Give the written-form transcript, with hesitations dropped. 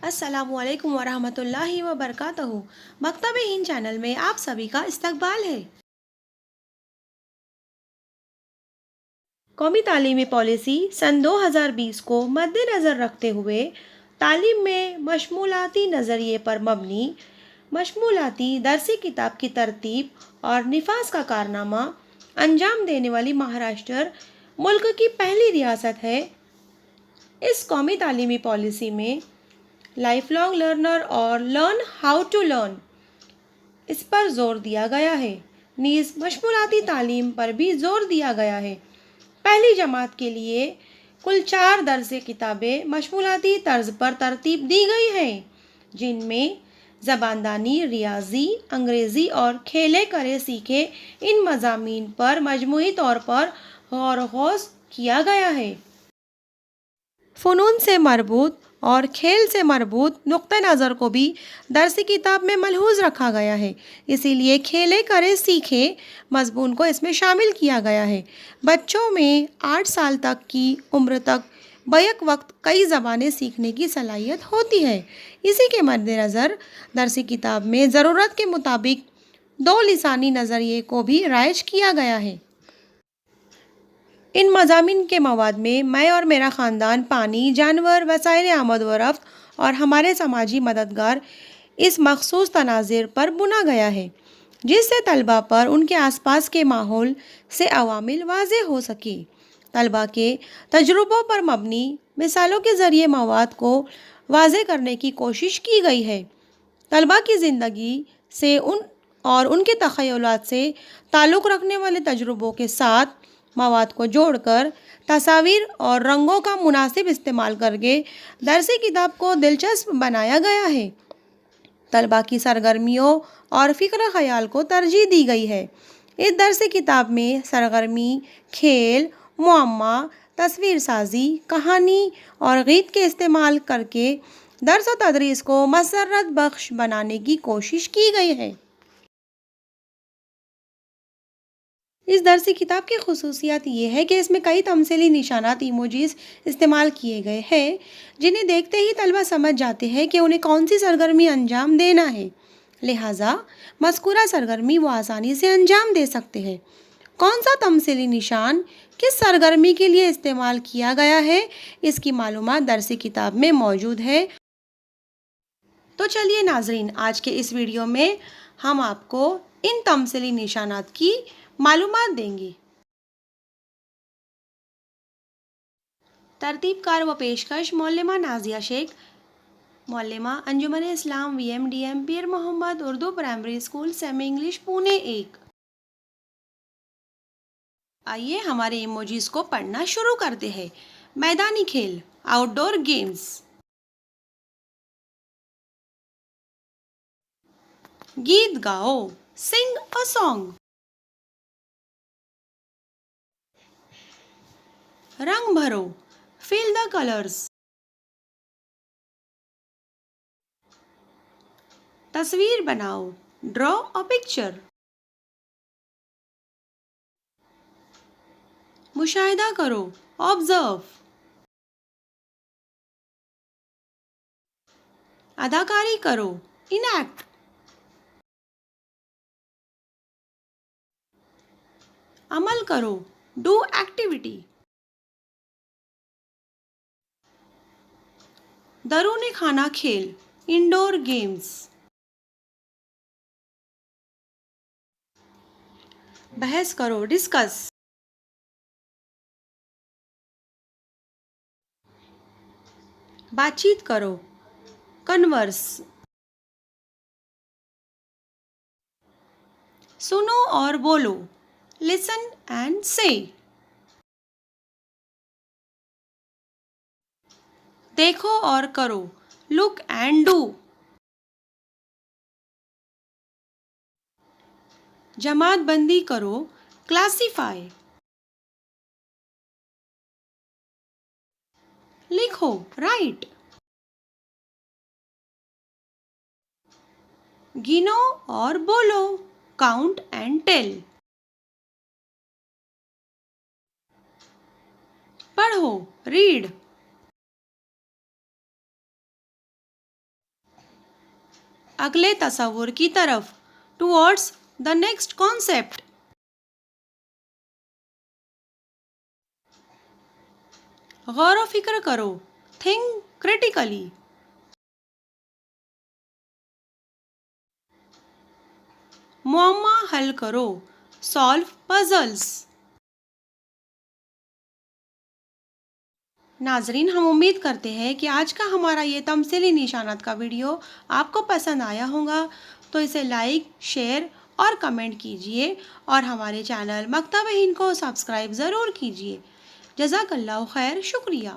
السلام علیکم ورحمۃ اللہ وبرکاتہ۔ مکتب ہند چینل میں آپ سبھی کا استقبال ہے۔ قومی تعلیمی پالیسی سن 2020 کو مد نظر رکھتے ہوئے تعلیم میں مشمولاتی نظریے پر مبنی مشمولاتی درسی کتاب کی ترتیب اور نفاذ کا کارنامہ انجام دینے والی مہاراشٹر ملک کی پہلی ریاست ہے۔ اس قومی تعلیمی پالیسی میں لائف لانگ لرنر اور لرن ہاؤ ٹو لرن اس پر زور دیا گیا ہے، نیز مشمولاتی تعلیم پر بھی زور دیا گیا ہے۔ پہلی جماعت کے لیے کل 4 درسی کتابیں مشمولاتی طرز پر ترتیب دی گئی ہیں، جن میں زباندانی، ریاضی، انگریزی اور کھیلے کرے سیکھے ان مضامین پر مجموعی طور پر غور و خوض کیا گیا ہے۔ فنون سے مربوط اور کھیل سے مربوط نقطہ نظر کو بھی درسی کتاب میں ملحوظ رکھا گیا ہے، اسی لیے کھیلے کرے سیکھے مضمون کو اس میں شامل کیا گیا ہے۔ بچوں میں 8 سال تک کی عمر تک بیک وقت کئی زبانیں سیکھنے کی صلاحیت ہوتی ہے۔ اسی کے مد نظر درسی کتاب میں ضرورت کے مطابق 2 لسانی نظریے کو بھی رائج کیا گیا ہے۔ ان مضامین کے مواد میں اور میرا خاندان، پانی، جانور، وسائل آمد و رفت اور ہمارے سماجی مددگار اس مخصوص تناظر پر بنا گیا ہے، جس سے طلباء پر ان کے آس پاس کے ماحول سے عوامل واضح ہو سکے۔ طلباء کے تجربوں پر مبنی مثالوں کے ذریعے مواد کو واضح کرنے کی کوشش کی گئی ہے۔ طلباء کی زندگی سے ان کے تخیلات سے تعلق رکھنے والے تجربوں کے ساتھ مواد کو جوڑ کر تصاویر اور رنگوں کا مناسب استعمال کر کے درسی کتاب کو دلچسپ بنایا گیا ہے۔ طلباء کی سرگرمیوں اور فکر خیال کو ترجیح دی گئی ہے۔ اس درسی کتاب میں سرگرمی، کھیل، معمہ، تصویر سازی، کہانی اور گیت کے استعمال کر کے درس و تدریس کو مسرت بخش بنانے کی کوشش کی گئی ہے۔ اس درسی کتاب کی خصوصیت یہ ہے کہ اس میں کئی تمثیلی نشانات ایموجیز استعمال کیے گئے ہیں، جنہیں دیکھتے ہی طلباء سمجھ جاتے ہیں کہ انہیں کون سی سرگرمی انجام دینا ہے، لہٰذا مذکورہ سرگرمی وہ آسانی سے انجام دے سکتے ہیں۔ کون سا تمثیلی نشان کس سرگرمی کے لیے استعمال کیا گیا ہے، اس کی معلومات درسی کتاب میں موجود ہے۔ تو چلیے ناظرین، آج کے اس ویڈیو میں ہم آپ کو ان تمثیلی نشانات کی معلومات دیں گے۔ ترتیب کار و پیشکش: معلمہ نازیہ شیخ، معلمہ Anjuman Islam V M D M Peer Mohammed Urdu primary school, semi English, Pune 1۔ آئیے ہمارے ایموجیز کو پڑھنا شروع کرتے ہیں۔ میدانی کھیل، آؤٹ ڈور گیمز۔ گیت گاؤ، سنگ اے سانگ۔ رنگ بھرو، فل دا کلرز۔ تصویر بناؤ، ڈرا اے پکچر۔ مشاہدہ کرو، آبزرو۔ اداکاری کرو، انیکٹ۔ عمل کرو، ڈو ایکٹیویٹی۔ درون خانہ کھیل، انڈور گیمز۔ بحث کرو، ڈسکس۔ بات چیت کرو، کنورس۔ سنو اور بولو، لسن اینڈ سے۔ دیکھو اور کرو، لک اینڈ ڈو۔ جماعت بندی کرو، کلاسیفائی۔ لکھو، رائٹ۔ گنو اور بولو، کاؤنٹ اینڈ ٹیل۔ پڑھو، ریڈ۔ اگلے تصور کی طرف ٹوورڈز دا نیکسٹ کانسیپٹ. غور و فکر کرو. Think critically. معمہ حل کرو. Solve puzzles. ناظرین، ہم امید کرتے ہیں کہ آج کا ہمارا یہ تمثیلی نشانات کا ویڈیو آپ کو پسند آیا ہوگا، تو اسے لائک، شیئر اور کمنٹ کیجیے اور ہمارے چینل مکتب ہند کو سبسکرائب ضرور کیجیے. جزاک اللہ خیر. شکریہ.